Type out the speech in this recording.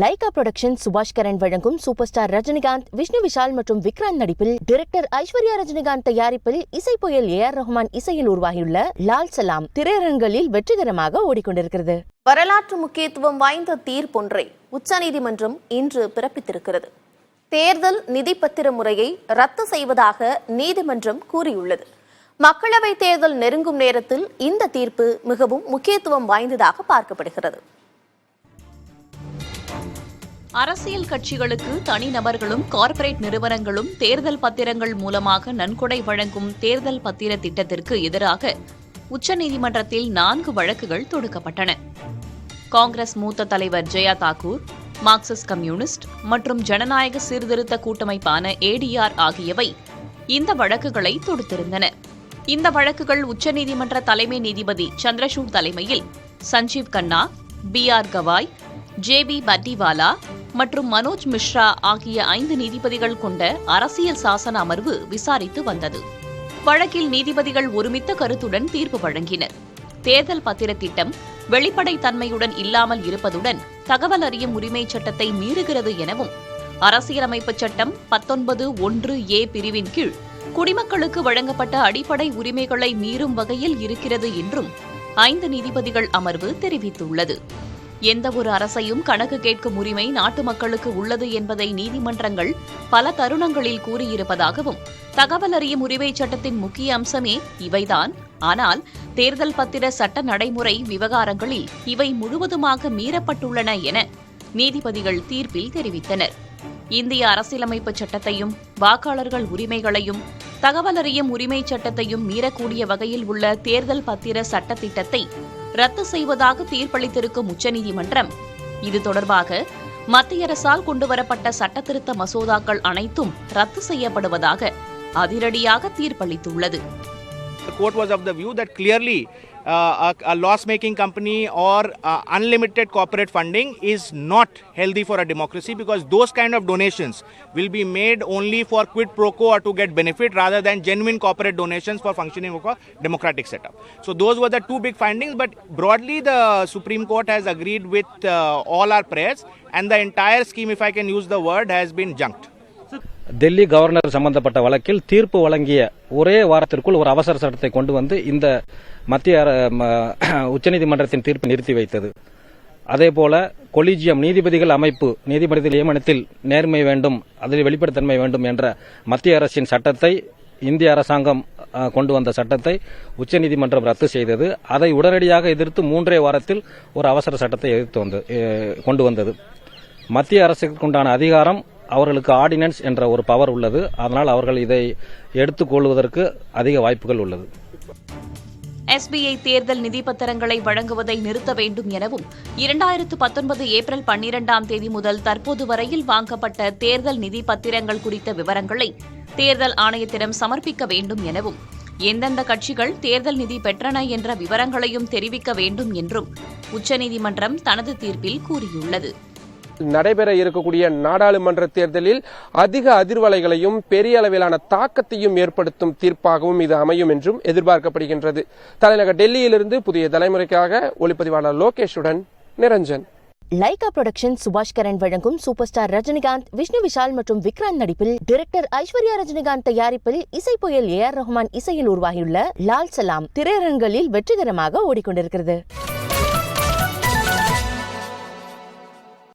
Lyca production சுபாஷ் கரன் வழங்கும் super star Rajinikanth, Vishnu Vishal மற்றும் விக்ராந்த் நடிப்பில் டைரக்டர் ஐஸ்வர்யா ரஜினிகாந்த் தயாரிப்பில் இசை புயல் ஏஆர் ரஹ்மான் இசையில் உருவாகியுள்ள லால் சலாம் திரையரங்குகளில் வெற்றிகரமாக ஓடிக்கொண்டிருக்கிறது. வரலாற்று முக்கியத்துவம் வாய்ந்த தீர்ப்பொன்றை உச்சநீதிமன்றம் இன்று பிறப்பித்திருக்கிறது. தேர்தல் நிதி பத்திர முறையை ரத்து செய்வதாக நீதிமன்றம் கூறியுள்ளது. மக்களவைத் தேர்தல் நெருங்கும் நேரத்தில் இந்த தீர்ப்பு மிகவும் முக்கியத்துவம் வாய்ந்ததாக பார்க்கப்படுகிறது. அரசியல் கட்சிகளுக்கு தனிநபர்களும் கார்ப்பரேட் நிறுவனங்களும் தேர்தல் பத்திரங்கள் மூலமாக நன்கொடை வழங்கும் தேர்தல் பத்திர திட்டத்திற்கு எதிராக உச்சநீதிமன்றத்தில் 4 வழக்குகள் தொடுக்கப்பட்டன. காங்கிரஸ் மூத்த தலைவர் ஜெயா தாக்கூர், மார்க்சிஸ்ட் கம்யூனிஸ்ட் மற்றும் ஜனநாயக சீர்திருத்த கூட்டமைப்பான ஏடிஆர் ஆகியவை இந்த வழக்குகளை தொடுத்திருந்தன. இந்த வழக்குகள் உச்சநீதிமன்ற தலைமை நீதிபதி சந்திரசூட் தலைமையில் சஞ்சீவ் கண்ணா, BR கவாய், JB பட்டிவாலா மற்றும் மனோஜ் மிஸ்ரா ஆகிய 5 நீதிபதிகள் கொண்ட அரசியல் சாசன அமர்வு விசாரித்து வந்தது. வழக்கில் நீதிபதிகள் ஒருமித்த கருத்துடன் தீர்ப்பு வழங்கினர். தேர்தல் பத்திர திட்டம் வெளிப்படைத்தன்மையுடன் இல்லாமல் இருப்பதுடன் தகவல் அறியும் உரிமை சட்டத்தை மீறுகிறது எனவும், அரசியலமைப்பு சட்டம் 19(1)A பிரிவின் கீழ் குடிமக்களுக்கு வழங்கப்பட்ட அடிப்படை உரிமைகளை மீறும் வகையில் இருக்கிறது என்றும் 5 நீதிபதிகள் அமர்வு தெரிவித்துள்ளது. எந்தவொரு அரசையும் கணக்கு கேட்கும் உரிமை நாட்டு மக்களுக்கு உள்ளது என்பதை நீதிமன்றங்கள் பல தருணங்களில் கூறியிருப்பதாகவும், தகவல் அறியும் உரிமை சட்டத்தின் முக்கிய அம்சமே இவைதான். ஆனால் தேர்தல் பத்திர சட்ட நடைமுறை விவகாரங்களில் இவை முழுவதுமாக மீறப்பட்டுள்ளன என நீதிபதிகள் தீர்ப்பில் தெரிவித்தனர். இந்திய அரசியலமைப்பு சட்டத்தையும் வாக்காளர்கள் உரிமைகளையும் தகவல் அறியும் உரிமை சட்டத்தையும் மீறக்கூடிய வகையில் உள்ள தேர்தல் பத்திர சட்ட திட்டத்தை ரத்து செய்வதாக தீர்ப்பளித்திருக்கும் உச்சநீதிமன்றம் இது தொடர்பாக மத்திய அரசால் கொண்டுவரப்பட்ட சட்டத்திருத்த மசோதாக்கள் அனைத்தும் ரத்து செய்யப்படுவதாக அதிரடியாக தீர்ப்பளித்துள்ளது. The court was of the view that clearly a loss-making company or unlimited corporate funding is not healthy for a democracy, because those kind of donations will be made only for quid pro quo or to get benefit, rather than genuine corporate donations for functioning of a democratic setup. So those were the 2 big findings, but broadly the Supreme Court has agreed with all our prayers, and the entire scheme, if I can use the word, has been junked. Delhi governor சம்பந்தப்பட்ட வழக்கில் தீர்ப்பு வழங்கிய ஒரே வாரத்திற்குள் ஒரு அவசர சட்டத்தை கொண்டு வந்து இந்த மத்திய உச்சநீதிமன்றத்தின் தீர்ப்பை நிறுத்தி வைத்தது. அதேபோல கொலிஜியம் நீதிபதிகள் அமைப்பு, நீதிபதி நியமனத்தில் நேர்மை வேண்டும், அதில் வெளிப்படைத்தன்மை வேண்டும் என்ற மத்திய அரசின் சட்டத்தை, இந்திய அரசாங்கம் கொண்டு வந்த சட்டத்தை உச்சநீதிமன்றம் ரத்து செய்தது. அதை உடனடியாக எதிர்த்து 3 வாரத்தில் ஒரு அவசர சட்டத்தை கொண்டு வந்தது. மத்திய அரசுக்கு உண்டான அதிகாரம், அவர்களுக்கு ஆர்டினன்ஸ் என்ற ஒரு பவர் உள்ளது. அதனால் அவர்கள் இதை எடுத்துக்கொள்வதற்கு அதிக வாய்ப்புகள் உள்ளது. SBI தேர்தல் நிதி பத்திரங்களை வழங்குவதை நிறுத்த வேண்டும் எனவும், 2019 ஏப்ரல் 12ஆம் தேதி முதல் தற்போது வரையில் வாங்கப்பட்ட தேர்தல் நிதி பத்திரங்கள் குறித்த விவரங்களை தேர்தல் ஆணையத்திடம் சமர்ப்பிக்க வேண்டும் எனவும், எந்தெந்த கட்சிகள் தேர்தல் நிதி பெற்றன என்ற விவரங்களையும் தெரிவிக்க வேண்டும் என்றும் உச்சநீதிமன்றம் தனது தீர்ப்பில் கூறியுள்ளது. நடைபெற இருக்கக்கூடிய நாடாளுமன்ற தேர்தலில் அதிக அதிர்வலைகளையும் பெரிய அளவிலான தாக்கத்தையும் ஏற்படுத்தும் தீர்ப்பாகவும் இது அமையும் என்றும் எதிர்பார்க்கப்படுகின்றது. தலைநகர் டெல்லியிலிருந்து புதிய தலைமுறைக்காக ஒளிப்பதிவாளர் லோகேஷுடன் நிரஞ்சன். லைகா புரொடக்ஷன் சுபாஷ் கரன் வழங்கும் சூப்பர் ஸ்டார் ரஜினிகாந்த், விஷ்ணு விஷால் மற்றும் விக்ராந்த் நடிப்பில் டைரக்டர் ஐஸ்வர்யா ரஜினிகாந்த் தயாரிப்பில் இசை புயல் ஏஆர் ரஹ்மான் இசையில் உருவாகியுள்ள லால் சலாம் திரையரங்குகளில் வெற்றிகரமாக ஓடிக்கொண்டிருக்கிறது.